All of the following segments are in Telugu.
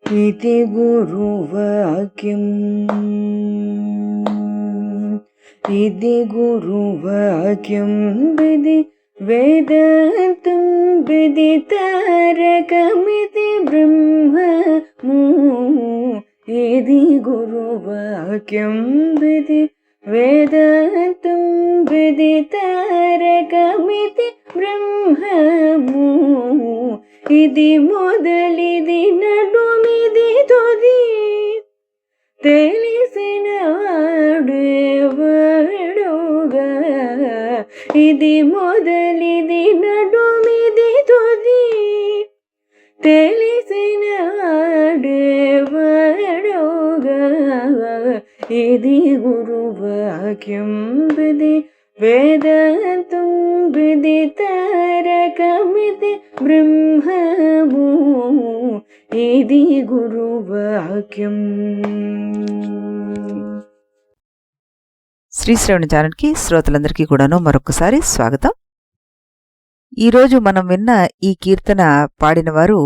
इति गुरुवाक्यम् इति गुरुवाक्यम् विधि वेदान्तं विदितारकमिति ब्रह्ममु इति गुरुवाक्यं विधि वेदान्तं विदितारकमिति ब्रह्ममु इति मोदलिदि नडुमिदि तुदि తెలిసిన వాడెవడుగా ఇది మొదలిది నడుమిది తుది తెలిసిన వాడెవడుగా ఇది గురువాక్యం విధి వేదాంతం విదితారకమితి బ్రహ్మము ఇది గురువాక్యం. శ్రీశ్రవణ ఛానల్కి శ్రోతలందరికీ కూడాను మరొకసారి స్వాగతం. ఈరోజు మనం విన్న ఈ కీర్తన పాడినవారు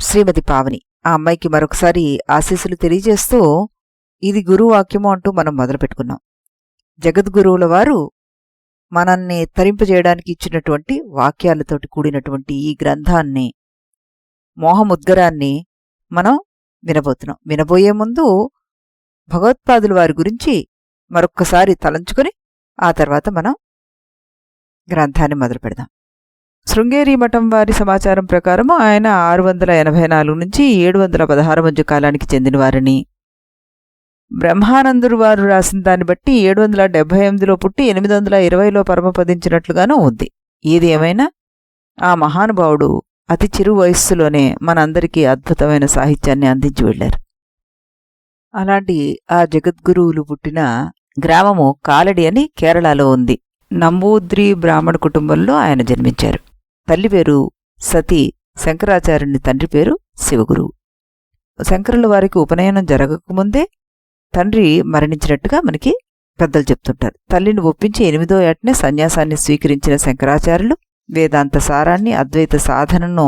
శ్రీమతి పావని. ఆ అమ్మాయికి మరొకసారి ఆశీస్సులు తెలియజేస్తూ ఇది గురువాక్యము అంటూ మనం మొదలుపెట్టుకున్నాం. జగద్గురువుల వారు మనల్ని తరింపజేయడానికి ఇచ్చినటువంటి వాక్యాలతోటి కూడినటువంటి ఈ గ్రంథాన్ని, మోహముద్గరాన్ని మనం వినబోతున్నాం. వినబోయే ముందు భగవత్పాదుల వారి గురించి మరొక్కసారి తలంచుకొని ఆ తర్వాత మనం గ్రంథాన్ని మొదలు పెడదాం. శృంగేరి మఠం వారి సమాచారం ప్రకారం ఆయన 684 నుంచి 716 మధ్య కాలానికి చెందినవారని, బ్రహ్మానందుడు వారు రాసిన దాన్ని బట్టి 778లో పుట్టి 820లో పరమపదించినట్లుగానూ ఉంది. ఏది ఏమైనా ఆ మహానుభావుడు అతి చిరు వయస్సులోనే మనందరికీ అద్భుతమైన సాహిత్యాన్ని అందించి వెళ్లారు. అలాంటి ఆ జగద్గురువులు పుట్టిన గ్రామము కాలడి అని కేరళలో ఉంది. నంబూద్రి బ్రాహ్మణ కుటుంబంలో ఆయన జన్మించారు. తల్లి పేరు సతీ, శంకరాచార్యుని తండ్రి పేరు శివగురువు. శంకరుల వారికి ఉపనయనం జరగకముందే తండ్రి మరణించినట్టుగా మనకి పెద్దలు చెప్తుంటారు. తల్లిని ఒప్పించి 8వ ఏటనే సన్యాసాన్ని స్వీకరించిన శంకరాచార్యులు వేదాంత సారాన్ని, అద్వైత సాధనను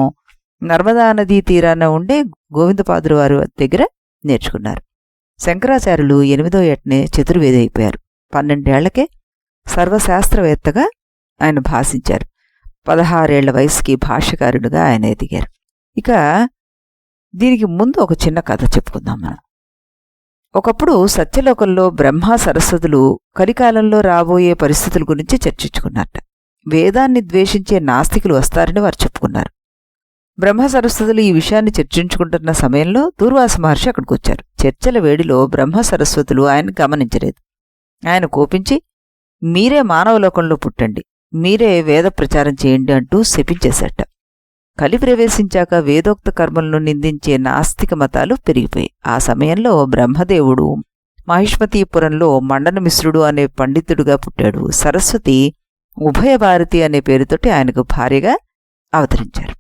నర్మదా నదీ తీరాన ఉండే గోవిందపాదుల వారి దగ్గర నేర్చుకున్నారు. శంకరాచార్యులు 8వ ఏటనే చతుర్వేది అయిపోయారు. 12 ఏళ్లకే సర్వశాస్త్రవేత్తగా ఆయన భాషించారు. 16 ఏళ్ల వయసుకి భాష్యకారుడిగా ఆయన ఎదిగారు. ఇక దీనికి ముందు ఒక చిన్న కథ చెప్పుకుందాం మనం. ఒకప్పుడు సత్యలోకంలో బ్రహ్మ సరస్వతులు కలికాలంలో రాబోయే పరిస్థితుల గురించి చర్చించుకున్నారట. వేదాన్ని ద్వేషించే నాస్తికులు వస్తారని వారు చెప్పుకున్నారు. బ్రహ్మ సరస్వతులు ఈ విషయాన్ని చర్చించుకుంటున్న సమయంలో దూర్వాస మహర్షి అక్కడికి వచ్చారు. చర్చల వేడిలో బ్రహ్మ సరస్వతులు ఆయన గమనించలేదు. ఆయన కోపించి, మీరే మానవలోకంలో పుట్టండి, మీరే వేద ప్రచారం చేయండి అంటూ శపించేశాట. కలి ప్రవేశించాక వేదోక్త కర్మలను నిందించే నాస్తిక మతాలు పెరిగిపోయాయి. ఆ సమయంలో బ్రహ్మదేవుడు మహిష్మతీపురంలో మండనమిశ్రుడు అనే పండితుడుగా పుట్టాడు. సరస్వతి ఉభయభారతి అనే పేరుతోటి ఆయనకు భార్యగా అవతరించారు.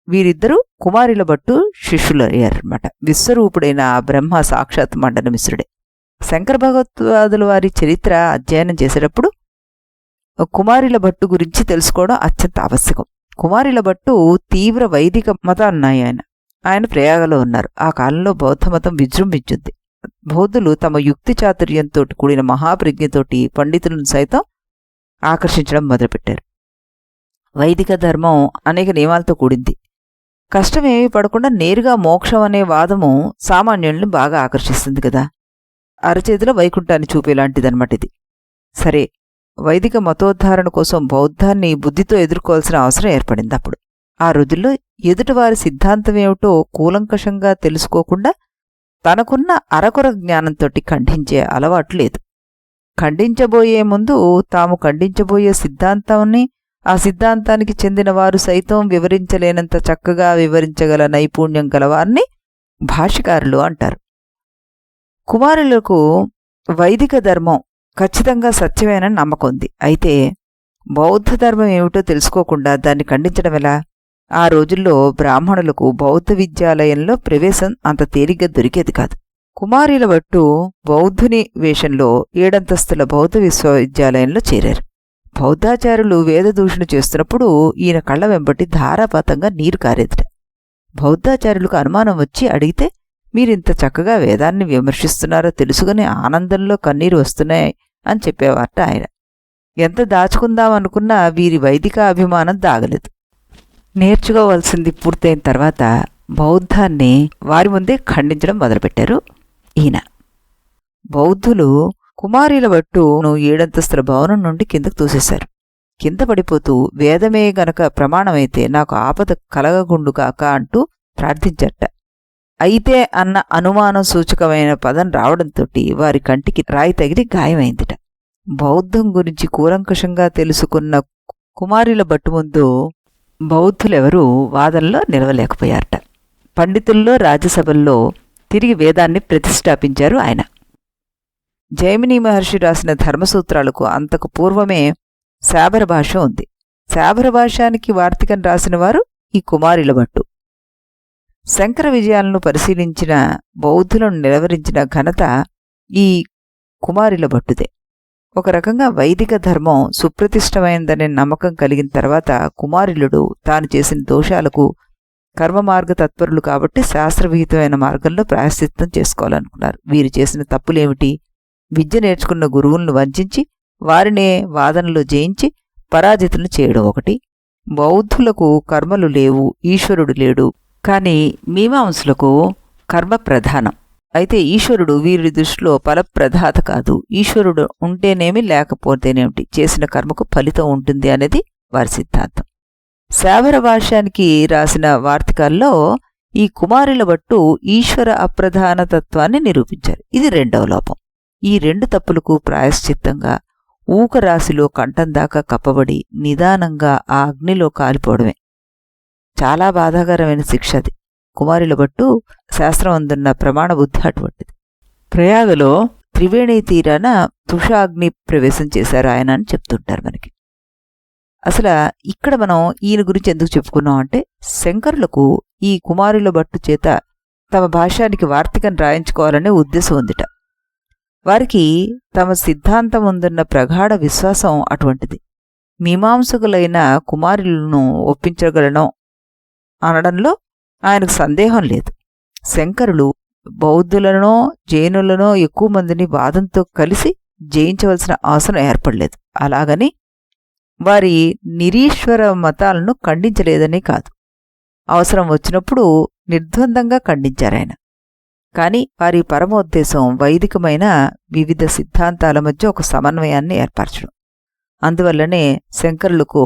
వీరిద్దరూ కుమారుల భట్టు శిష్యులయ్యారన్నమాట. విశ్వరూపుడైన ఆ బ్రహ్మ సాక్షాత్ మండనమిశ్రుడే. శంకర భగవత్పాదుల వారి చరిత్ర అధ్యయనం చేసేటప్పుడు కుమారుల భట్టు గురించి తెలుసుకోవడం అత్యంత ఆవశ్యకం. కుమారుల భట్టు తీవ్ర వైదిక మతాన్నాయి. ఆయన ప్రయాగలో ఉన్నారు. ఆ కాలంలో బౌద్ధమతం విజృంభించింది. బౌద్ధులు తమ యుక్తి చాతుర్యంతో కూడిన మహాప్రజ్ఞతోటి పండితులను సైతం ఆకర్షించడం మొదలుపెట్టారు. వైదిక ధర్మం అనేక నియమాలతో కూడింది. కష్టమేమీ పడకుండా నేరుగా మోక్షం అనే వాదము సామాన్యుల్ని బాగా ఆకర్షిస్తుంది కదా. అరచేతిలో వైకుంఠాన్ని చూపేలాంటిదన్నమాట ఇది. సరే, వైదిక మతోద్ధారణ కోసం బౌద్ధాన్ని బుద్ధితో ఎదుర్కోవాల్సిన అవసరం ఏర్పడింది. అప్పుడు ఆ రోజుల్లో ఎదుటివారి సిద్ధాంతమేమిటో కూలంకషంగా తెలుసుకోకుండా తనకున్న అరకొర జ్ఞానంతోటి ఖండించే అలవాటు లేదు. ఖండించబోయే ముందు తాము ఖండించబోయే సిద్ధాంతాన్ని ఆ సిద్ధాంతానికి చెందిన వారు సైతం వివరించలేనంత చక్కగా వివరించగల నైపుణ్యం గలవారిని భాష్యకారులు అంటారు. కుమారులకు వైదిక ధర్మం ఖచ్చితంగా సత్యమేనని నమ్మకం ఉంది. అయితే బౌద్ధ ధర్మం ఏమిటో తెలుసుకోకుండా దాన్ని ఖండించడం ఎలా? ఆ రోజుల్లో బ్రాహ్మణులకు బౌద్ధ విద్యాలయంలో ప్రవేశం అంత తేలిగ్గా దొరికేది కాదు. కుమారుల భట్టు బౌద్ధుని వేషంలో 7 అంతస్తుల బౌద్ధ విశ్వవిద్యాలయంలో చేరారు. బౌద్ధాచార్యులు వేదదూషణ చేస్తున్నప్పుడు ఈయన కళ్ళ వెంబటి ధారాపాతంగా నీరు కారేదిట. బౌద్ధాచార్యులకు అనుమానం వచ్చి అడిగితే, మీరింత చక్కగా వేదాన్ని విమర్శిస్తున్నారో తెలుసుకుని ఆనందంలో కన్నీరు వస్తున్నాయి అని చెప్పేవారట ఆయన. ఎంత దాచుకుందామనుకున్నా వీరి వైదిక అభిమానం దాగలేదు. నేర్చుకోవాల్సింది పూర్తయిన తర్వాత బౌద్ధాన్ని వారి ముందే ఖండించడం మొదలుపెట్టారు ఈయన. బౌద్ధులు కుమారీల భట్టును 7 అంతస్తుల భవనం నుండి కిందకు తోసేశారు. కింద పడిపోతూ, వేదమే గనక ప్రమాణమైతే నాకు ఆపద కలగగుండుగాక అంటూ ప్రార్థించట. అయితే అన్న అనుమానం సూచకమైన పదం రావడంతోటి వారి కంటికి రాయి తగిలి గాయమైందిట. బౌద్ధం గురించి కూలంకషంగా తెలుసుకున్న కుమారీల భట్టు ముందు బౌద్ధులెవరూ వాదనలో నిలవలేకపోయారట. పండితుల్లో రాజ్యసభల్లో తిరిగి వేదాన్ని ప్రతిష్ఠాపించారు ఆయన. జైమిని మహర్షి రాసిన ధర్మసూత్రాలకు అంతకు పూర్వమే శాబర భాష ఉంది. శాబర భాషానికి వార్తికం రాసినవారు ఈ కుమారీల భట్టు. శంకర విజయాలను పరిశీలించిన బౌద్ధులను నిలవరించిన ఘనత ఈ కుమారీల భట్టుదే. ఒక రకంగా వైదిక ధర్మం సుప్రతిష్టమైందనే నమ్మకం కలిగిన తర్వాత కుమారిలుడు తాను చేసిన దోషాలకు కర్మమార్గ తత్పరులు కాబట్టి శాస్త్రవిహితమైన మార్గంలో ప్రాయశ్చిత్తం చేసుకోవాలనుకున్నారు. వీరు చేసిన తప్పులేమిటి? విద్య నేర్చుకున్న గురువులను వంచించి వారినే వాదనలో జయించి పరాజితులను చేయడం ఒకటి. బౌద్ధులకు కర్మలు లేవు, ఈశ్వరుడు లేడు. కాని మీమాంసులకు కర్మ ప్రధానం. అయితే ఈశ్వరుడు వీరి దృష్టిలో ఫలప్రదాత కాదు. ఈశ్వరుడు ఉంటేనేమి లేకపోతేనేమిటి, చేసిన కర్మకు ఫలితం ఉంటుంది అనేది వారి సిద్ధాంతం. శాబర భాష్యానికి రాసిన వార్తికాల్లో ఈ కుమారుల భట్టు ఈశ్వర అప్రధానతత్వాన్ని నిరూపించారు. ఇది 2వ లోపం. ఈ 2 తప్పులకు ప్రాయశ్చిత్తంగా ఊకరాశిలో కంఠం దాకా కప్పబడి నిదానంగా ఆ అగ్నిలో కాలిపోవడమే. చాలా బాధాకరమైన శిక్ష అది. కుమారుల భట్టు శాస్త్రం అందున్న ప్రమాణ బుద్ధి అటువంటిది. ప్రయాగలో త్రివేణి తీరాన తుషాగ్ని ప్రవేశం చేశారు ఆయన అని చెప్తుంటారు మనకి. అసలు ఇక్కడ మనం ఈయన గురించి ఎందుకు చెప్పుకున్నాం అంటే, శంకరులకు ఈ కుమారుల భట్టు చేత తమ భాష్యానికి వార్తికం రాయించుకోవాలనే ఉద్దేశం ఉందిట. వారికి తమ సిద్ధాంతం ఉందన్న ప్రగాఢ విశ్వాసం అటువంటిది. మీమాంసకులైన కుమారులను ఒప్పించగలను అనడంలో ఆయనకు సందేహం లేదు. శంకరులు బౌద్ధులనో జైనులనో ఎక్కువ మందిని వాదంతో కలిసి జయించవలసిన అవసరం ఏర్పడలేదు. అలాగని వారి నిరీశ్వర మతాలను ఖండించలేదని కాదు. అవసరం వచ్చినప్పుడు నిర్ద్వందంగా ఖండించారాయన. కాని వారి పరమోద్దేశం వైదికమైన వివిధ సిద్ధాంతాల మధ్య ఒక సమన్వయాన్ని ఏర్పరచడం. అందువల్లనే శంకరులకు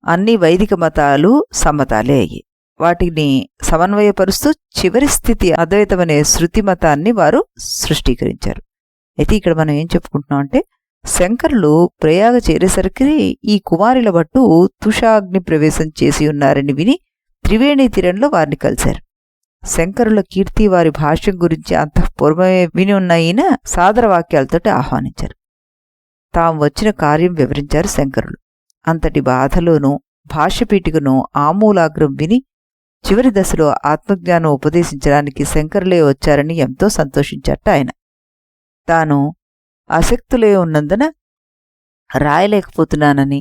అన్ని వైదిక మతాలు సమ్మతాలే అయ్యి వాటిని సమన్వయపరుస్తూ చివరి స్థితి అద్వైతమనే శృతి మతాన్ని వారు సృష్టీకరించారు. అయితే ఇక్కడ మనం ఏం చెప్పుకుంటున్నాం అంటే, శంకరులు ప్రయాగ చేరేసరికి ఈ కుమారుల భట్టు తుషాగ్ని ప్రవేశం చేసి ఉన్నారని విని త్రివేణి తీరంలో వారిని కలిశారు. శంకరుల కీర్తి వారి భాష్యం గురించి అంతఃపూర్వమే విని ఉన్న ఈయన సాదర వాక్యాలతోటి ఆహ్వానించారు. తాము వచ్చిన కార్యం వివరించారు శంకరులు. అంతటి బాధలోనూ భాష్యపీఠికను ఆమూలాగ్రం విని చివరి దశలో ఆత్మజ్ఞానం ఉపదేశించడానికి శంకరులే వచ్చారని ఎంతో సంతోషించట ఆయన. తాను ఆసక్తులే ఉన్నందున రాయలేకపోతున్నానని,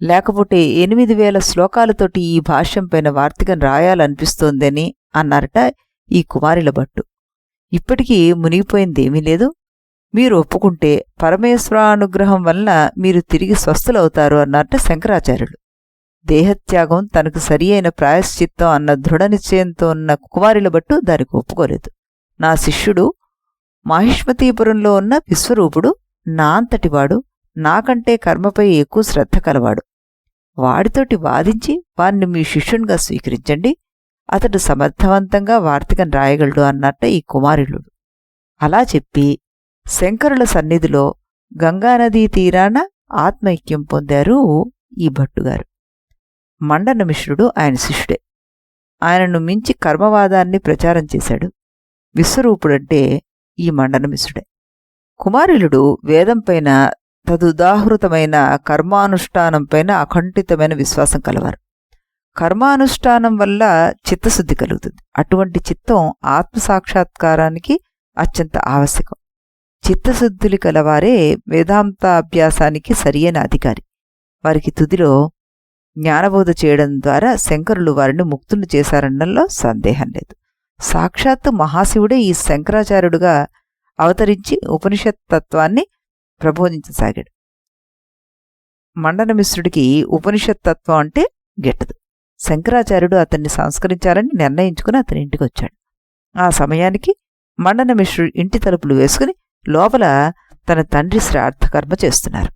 లేకపోతే 8000 శ్లోకాలతోటి ఈ భాష్యం పైన వార్తికం రాయాలనిపిస్తోందని అన్నారట ఈ కుమారుల భట్టు. ఇప్పటికీ మునిగిపోయిందేమీ లేదు. మీరు ఒప్పుకుంటే పరమేశ్వరానుగ్రహం వలన మీరు తిరిగి స్వస్థులవుతారు అన్నారట శంకరాచార్యులు. దేహత్యాగం తనకు సరి అయిన ప్రాయశ్చిత్తం అన్న దృఢ నిశ్చయంతో ఉన్న కుమారుల భట్టు దానికి ఒప్పుకోలేదు. నా శిష్యుడు మాహిష్మతీపురంలో ఉన్న విశ్వరూపుడు నా అంతటివాడు, నాకంటే కర్మపై ఎక్కువ శ్రద్ధ కలవాడు. వాడితోటి వాదించి వాణ్ణి మీ శిష్యునిగా స్వీకరించండి. అతడు సమర్థవంతంగా వార్తికం రాయగలడు అన్నట్ట ఈ కుమారులుడు. అలా చెప్పి శంకరుల సన్నిధిలో గంగానదీ తీరాన ఆత్మైక్యం పొందారు ఈ భట్టుగారు. మండనమిశ్రుడు ఆయన శిష్యుడే. ఆయనను మించి కర్మవాదాన్ని ప్రచారం చేశాడు. విశ్వరూపుడంటే ఈ మండనమిశ్రుడే. కుమారులుడు వేదంపైన తదుదాహృతమైన కర్మానుష్ఠానంపైన అఖండితమైన విశ్వాసం కలవారు. కర్మానుష్ఠానం వల్ల చిత్తశుద్ధి కలుగుతుంది. అటువంటి చిత్తం ఆత్మసాక్షాత్కారానికి అత్యంత ఆవశ్యకం. చిత్తశుద్ధులు కలవారే వేదాంతాభ్యాసానికి సరియైన అధికారి. వారికి తుదిలో జ్ఞానబోధ చేయడం ద్వారా శంకరులు వారిని ముక్తులు చేశారనడంలో సందేహం లేదు. సాక్షాత్తు మహాశివుడే ఈ శంకరాచార్యుడుగా అవతరించి ఉపనిషత్ తత్వాన్ని ప్రబోధించసాగాడు. మండనమిశ్రుడికి ఉపనిషత్ తత్వం అంటే గిట్టదు. శంకరాచార్యుడు అతన్ని సంస్కరించాలని నిర్ణయించుకుని అతని ఇంటికి వచ్చాడు. ఆ సమయానికి మండనమిశ్రుడు ఇంటి తలుపులు వేసుకుని లోపల తన తండ్రి శ్రాద్ధకర్మ చేస్తున్నారు.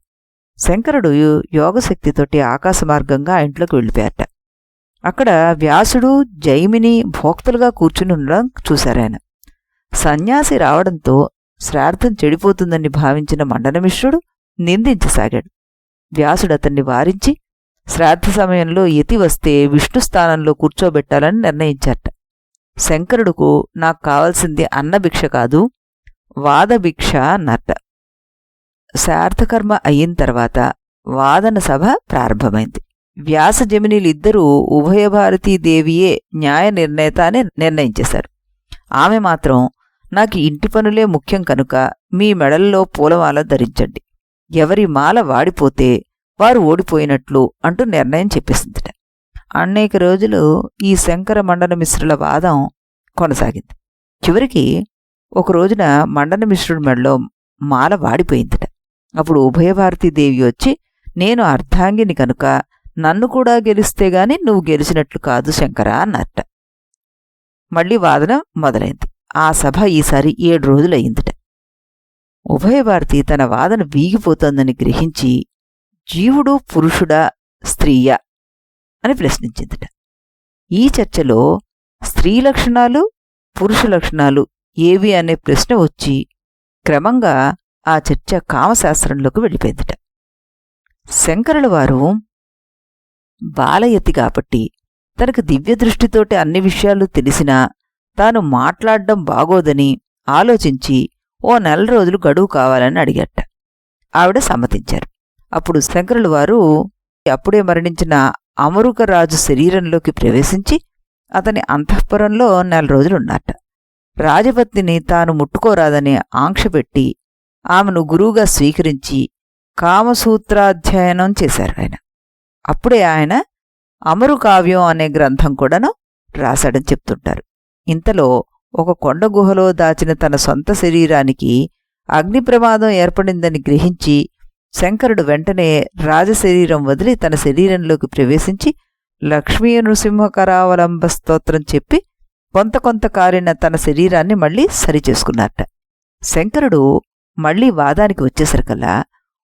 శంకరుడు యోగశక్తితోటి ఆకాశ మార్గంగా ఆ ఇంట్లోకి వెళ్ళిపోయారట. అక్కడ వ్యాసుడు జైమిని భోక్తలుగా కూర్చుని ఉండడం చూశారాయన. సన్యాసి రావడంతో శ్రార్థం చెడిపోతుందని భావించిన మండనమిశ్రుడు నిందించసాగాడు. వ్యాసుడు అతన్ని వారించి శ్రాద్ధ సమయంలో యతి వస్తే విష్ణు స్థానంలో కూర్చోబెట్టాలని నిర్ణయించారట. శంకరుడుకు నాకు కావాల్సింది అన్నభిక్ష కాదు, వాదభిక్ష అన్నట్ట. శ్రాద్ధకర్మ అయిన తర్వాత వాదన సభ ప్రారంభమైంది. వ్యాస జమినీలిద్దరూ ఉభయభారతీదేవియే న్యాయ నిర్ణేత అని నిర్ణయించేశారు. ఆమె మాత్రం నాకు ఇంటి పనులే ముఖ్యం కనుక మీ మెడల్లో పూలమాల ధరించండి, ఎవరి మాల వాడిపోతే వారు ఓడిపోయినట్లు అంటూ నిర్ణయం చెప్పేసిందిట. అనేక రోజులు ఈ శంకర మండనమిశ్రుల వాదం కొనసాగింది. చివరికి ఒక రోజున మండనమిశ్రుడి మెడలో మాల వాడిపోయిందిట. అప్పుడు ఉభయభారతీదేవి వచ్చి, నేను అర్ధాంగిని కనుక నన్ను కూడా గెలిస్తే గాని నువ్వు గెలిచినట్లు కాదు శంకర అన్నట్ట. మళ్లీ వాదన మొదలైంది. ఆ సభ ఈసారి 7 రోజులయ్యిందిట. ఉభయభారతి తన వాదన వీగిపోతోందని గ్రహించి జీవుడు పురుషుడా స్త్రీయా అని ప్రశ్నించిందిట. ఈ చర్చలో స్త్రీ లక్షణాలు పురుష లక్షణాలు ఏవి అనే ప్రశ్న వచ్చి క్రమంగా ఆ చర్చ కామశాస్త్రంలోకి వెళ్ళిపోయిందిట. శంకరుల వారు బాలయతి కాబట్టి తనకు దివ్యదృష్టితోటి అన్ని విషయాలు తెలిసినా తాను మాట్లాడడం బాగోదని ఆలోచించి ఓ 4 రోజులు గడువు కావాలని అడిగట. ఆవిడ సమ్మతించారు. అప్పుడు శంకరుల వారు అప్పుడే మరణించిన అమరుకరాజు శరీరంలోకి ప్రవేశించి అతని అంతఃపురంలో 4 రోజులున్నట్ట. రాజపత్నిని తాను ముట్టుకోరాదని ఆంక్ష పెట్టి ఆమెను గురువుగా స్వీకరించి కామసూత్రాధ్యయనం చేశారు ఆయన. అప్పుడే ఆయన అమరు కావ్యం అనే గ్రంథం కూడాను రాశాడని చెప్తుంటారు. ఇంతలో ఒక కొండ గుహలో దాచిన తన సొంత శరీరానికి అగ్ని ప్రమాదం ఏర్పడిందని గ్రహించి శంకరుడు వెంటనే రాజశరీరం వదిలి తన శరీరంలోకి ప్రవేశించి లక్ష్మీ నృసింహకరావలంబ స్తోత్రం చెప్పి కొంత కారిన తన శరీరాన్ని మళ్లీ సరిచేసుకున్నారట. శంకరుడు మళ్లీ వాదానికి వచ్చేసరికల్లా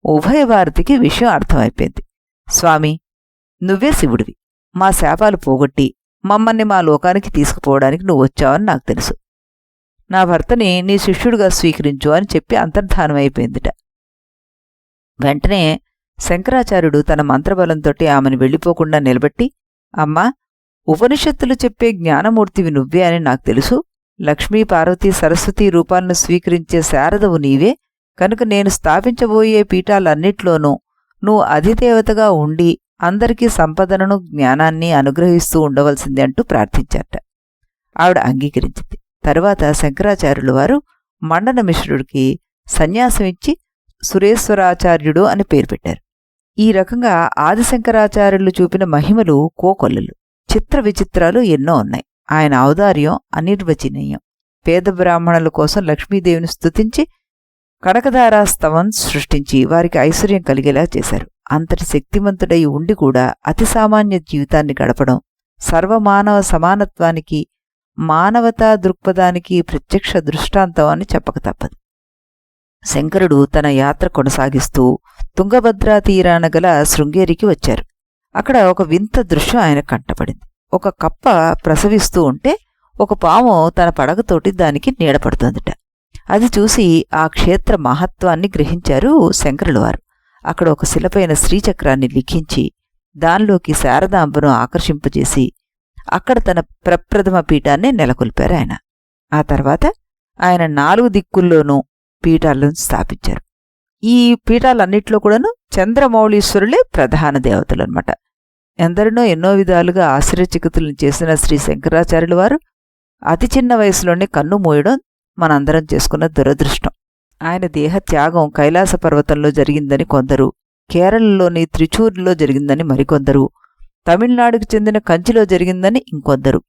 ఉభయభారతికి విషయం అర్థమైపోయింది. స్వామి, నువ్వే శివుడివి, మా శాపాలు పోగొట్టి మమ్మల్ని మా లోకానికి తీసుకుపోవడానికి నువ్వు వచ్చావని నాకు తెలుసు. నా భర్తని నీ శిష్యుడిగా స్వీకరించు అని చెప్పి అంతర్ధానమైపోయిందిట. వెంటనే శంకరాచార్యుడు తన మంత్రబలంతో ఆమెను వెళ్ళిపోకుండా నిలబెట్టి, అమ్మా, ఉపనిషత్తులు చెప్పే జ్ఞానమూర్తివి నువ్వే అని నాకు తెలుసు. లక్ష్మీ పార్వతీ సరస్వతీ రూపాలను స్వీకరించే శారదవు నీవే కనుక నేను స్థాపించబోయే పీఠాలన్నిట్లోనూ నువ్వు అధిదేవతగా ఉండి అందరికీ సంపదనను జ్ఞానాన్ని అనుగ్రహిస్తూ ఉండవలసింది అంటూ ప్రార్థించారట. ఆవిడ అంగీకరించింది. తరువాత శంకరాచార్యులు వారు మండనమిశ్రుడికి సన్యాసమిచ్చి సురేశ్వరాచార్యుడు అని పేరు పెట్టారు. ఈ రకంగా ఆదిశంకరాచార్యులు చూపిన మహిమలు కోకొల్లలు, చిత్ర విచిత్రాలు ఎన్నో ఉన్నాయి. ఆయన ఔదార్యం అనిర్వచనీయం. పేద బ్రాహ్మణుల కోసం లక్ష్మీదేవిని స్తుతించి కనకధారాస్తవం సృష్టించి వారికి ఐశ్వర్యం కలిగేలా చేశారు. అంతటి శక్తిమంతుడై ఉండి కూడా అతి సామాన్య జీవితాన్ని గడపడం సర్వమానవ సమానత్వానికి మానవతా దృక్పథానికి ప్రత్యక్ష దృష్టాంతం అని చెప్పక తప్పదు. శంకరుడు తన యాత్ర కొనసాగిస్తూ తుంగభద్రా తీరాన గల శృంగేరికి వచ్చారు. అక్కడ ఒక వింత దృశ్యం ఆయన కంటపడింది. ఒక కప్ప ప్రసవిస్తూ ఉంటే ఒక పాము తన పడగతోటి దానికి నీడపడుతోందిట. అది చూసి ఆ క్షేత్ర మహత్వాన్ని గ్రహించారు శంకరుల వారు. అక్కడ ఒక శిలపైన శ్రీచక్రాన్ని లిఖించి దానిలోకి శారదాంబను ఆకర్షింపజేసి అక్కడ తన ప్రప్రథమ పీఠాన్ని నెలకొల్పారు ఆయన. ఆ తర్వాత ఆయన 4 దిక్కుల్లోనూ పీఠాలను స్థాపించారు. ఈ పీఠాలన్నిట్లో కూడాను చంద్రమౌళీశ్వరులే ప్రధాన దేవతలు అన్నమాట. ఎందరినో ఎన్నో విధాలుగా ఆశ్చర్యచకితులను చేసిన శ్రీ శంకరాచార్యుల వారు అతి చిన్న వయసులోనే కన్ను మూయడం మనందరం చేసుకున్న దురదృష్టం. ఆయన దేహత్యాగం కైలాస పర్వతంలో జరిగిందని కొందరు, కేరళలోని త్రిచూర్లో జరిగిందని మరికొందరు, తమిళనాడుకు చెందిన కంచిలో జరిగిందని ఇంకొందరు.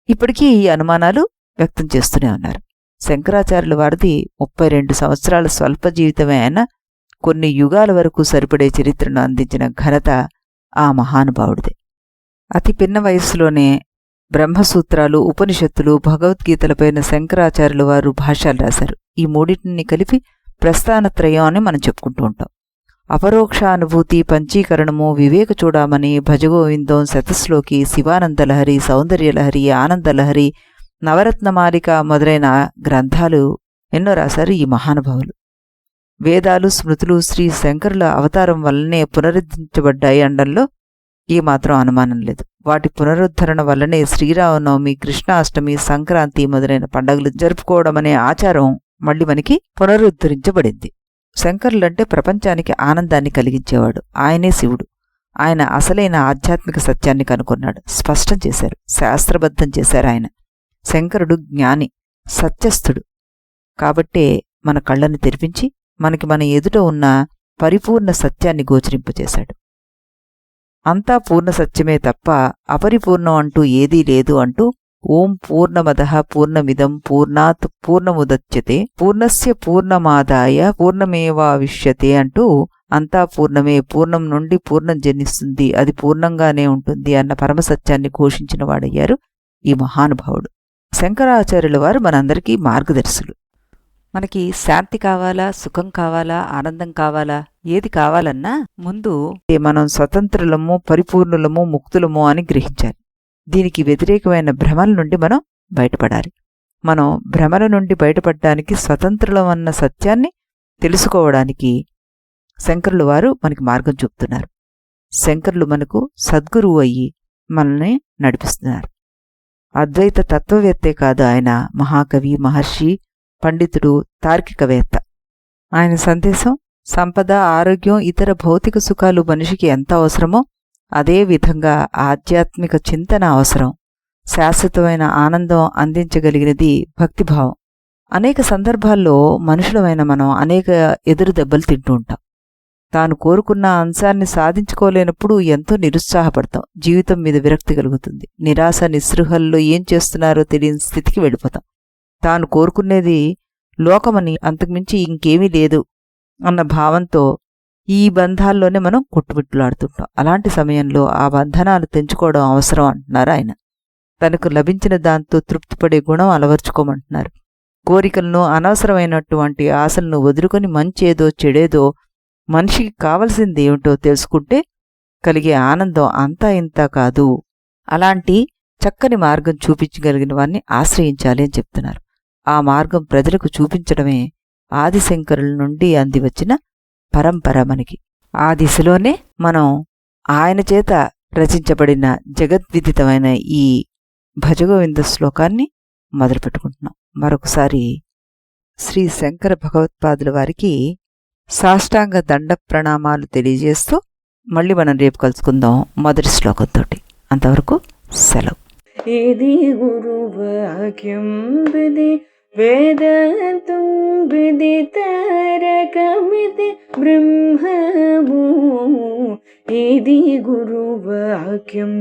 ఇప్పటికీ ఈ అనుమానాలు వ్యక్తం చేస్తూనే ఉన్నారు. శంకరాచార్యుల వారిది 32 సంవత్సరాల స్వల్ప జీవితమే అయినా కొన్ని యుగాల వరకు సరిపడే చరిత్రను అందించిన ఘనత ఆ మహానుభావుడిదే. అతి పిన్న వయస్సులోనే బ్రహ్మసూత్రాలు, ఉపనిషత్తులు, భగవద్గీతలపైన శంకరాచార్యుల వారు భాష్యాలు రాశారు. ఈ మూడింటిని కలిపి ప్రస్థానత్రయం అని మనం చెప్పుకుంటూ ఉంటాం. అపరోక్షానుభూతి, పంచీకరణము, వివేక చూడామణి, భజగోవిందం, శతశ్లోకి, శివానందలహరి, సౌందర్యలహరి, ఆనందలహరి, నవరత్నమాలిక మొదలైన గ్రంథాలు ఎన్నో రాశారు ఈ మహానుభావులు. వేదాలు, స్మృతులు శ్రీ శంకరుల అవతారం వల్లనే పునరుద్ధరించబడ్డాయి అనడంలో ఏమాత్రం అనుమానం లేదు. వాటి పునరుద్ధరణ వల్లనే శ్రీరామనవమి, కృష్ణాష్టమి, సంక్రాంతి మొదలైన పండుగలు జరుపుకోవడం అనే ఆచారం మళ్ళీ మనకి పునరుద్ధరించబడింది. శంకరులంటే ప్రపంచానికి ఆనందాన్ని కలిగించేవాడు. ఆయనే శివుడు. ఆయన అసలైన ఆధ్యాత్మిక సత్యాన్ని కనుగొన్నాడు, స్పష్టం చేశారు, శాస్త్రబద్ధం చేశారు. ఆయన శంకరుడు జ్ఞాని, సత్యస్థుడు. కాబట్టే మన కళ్ళని తెరిపించి మనకి మన ఎదుట ఉన్న పరిపూర్ణ సత్యాన్ని గోచరింపచేశాడు. అంతా పూర్ణ సత్యమే తప్ప అపరిపూర్ణం అంటూ ఏదీ లేదు అంటూ ఓం పూర్ణమదః పూర్ణమిదం పూర్ణాత్ పూర్ణముదచ్యతే పూర్ణస్య పూర్ణమాదాయ పూర్ణమేవావిష్యతే అంటూ అంతా పూర్ణమే, పూర్ణం నుండి పూర్ణం జనిస్తుంది, అది పూర్ణంగానే ఉంటుంది అన్న పరమసత్యాన్ని ఘోషించిన వాడయ్యారు ఈ మహానుభావుడు. శంకరాచార్యుల వారు మనందరికీ మార్గదర్శులు. మనకి శాంతి కావాలా, సుఖం కావాలా, ఆనందం కావాలా, ఏది కావాలన్నా ముందు మనం స్వతంత్రులము, పరిపూర్ణులము, ముక్తులము అని గ్రహించాలి. దీనికి వ్యతిరేకమైన భ్రమల నుండి మనం బయటపడాలి. మనం భ్రమల నుండి బయటపడడానికి, స్వతంత్రులమన్న సత్యాన్ని తెలుసుకోవడానికి శంకరులు వారు మనకి మార్గం చూపుతున్నారు. శంకరులు మనకు సద్గురువు అయ్యి మనల్ని నడిపిస్తున్నారు. అద్వైత తత్వవేత్తే కాదు, ఆయన మహాకవి, మహర్షి, పండితుడు, తార్కికవేత్త. ఆయన సందేశం సంపద, ఆరోగ్యం, ఇతర భౌతిక సుఖాలు మనిషికి ఎంత అవసరమో అదే విధంగా ఆధ్యాత్మిక చింతన అవసరం. శాశ్వతమైన ఆనందం అందించగలిగినది భక్తిభావం. అనేక సందర్భాల్లో మనుషులమైన మనం అనేక ఎదురు దెబ్బలు తింటూ ఉంటాం. తాను కోరుకున్న అంశాన్ని సాధించుకోలేనప్పుడు ఎంతో నిరుత్సాహపడతాం. జీవితం మీద విరక్తి కలుగుతుంది. నిరాశ, నిస్పృహల్లో ఏం చేస్తున్నారో తెలియని స్థితికి వెళ్ళిపోతాం. తాను కోరుకునేది లోకమని, అంతకుమించి ఇంకేమీ లేదు అన్న భావంతో ఈ బంధాల్లోనే మనం కొట్టుమిట్టులాడుతుంటాం. అలాంటి సమయంలో ఆ బంధనాలు తెంచుకోవడం అవసరం అంటున్నారు ఆయన. తనకు లభించిన దాంతో తృప్తిపడే గుణం అలవర్చుకోమంటున్నారు. కోరికలను, అనవసరమైనటువంటి ఆశలను వదులుకొని మంచేదో చెడేదో మనిషికి కావలసింది ఏమిటో తెలుసుకుంటే కలిగే ఆనందం అంతా ఇంత కాదు. అలాంటి చక్కని మార్గం చూపించగలిగిన వారిని ఆశ్రయించాలి అని చెప్తున్నారు. ఆ మార్గం ప్రజలకు చూపించడమే ఆదిశంకరుల నుండి అందివచ్చిన పరంపర మనకి. ఆ దిశలోనే మనం ఆయన చేత రచించబడిన జగద్విదితమైన ఈ భజగోవింద శ్లోకాన్ని మొదలుపెట్టుకుంటున్నాం. మరొకసారి శ్రీ శంకర భగవత్పాదుల వారికి సాష్టాంగ దండ ప్రణామాలు తెలియజేస్తూ మళ్ళీ మనం రేపు కలుసుకుందాం మొదటి శ్లోకంతో. అంతవరకు సెలవు. ఇది గురువాక్యం విధి వేదాంతం విదితారకమితి బ్రహ్మము. ఇది గురువాక్యం.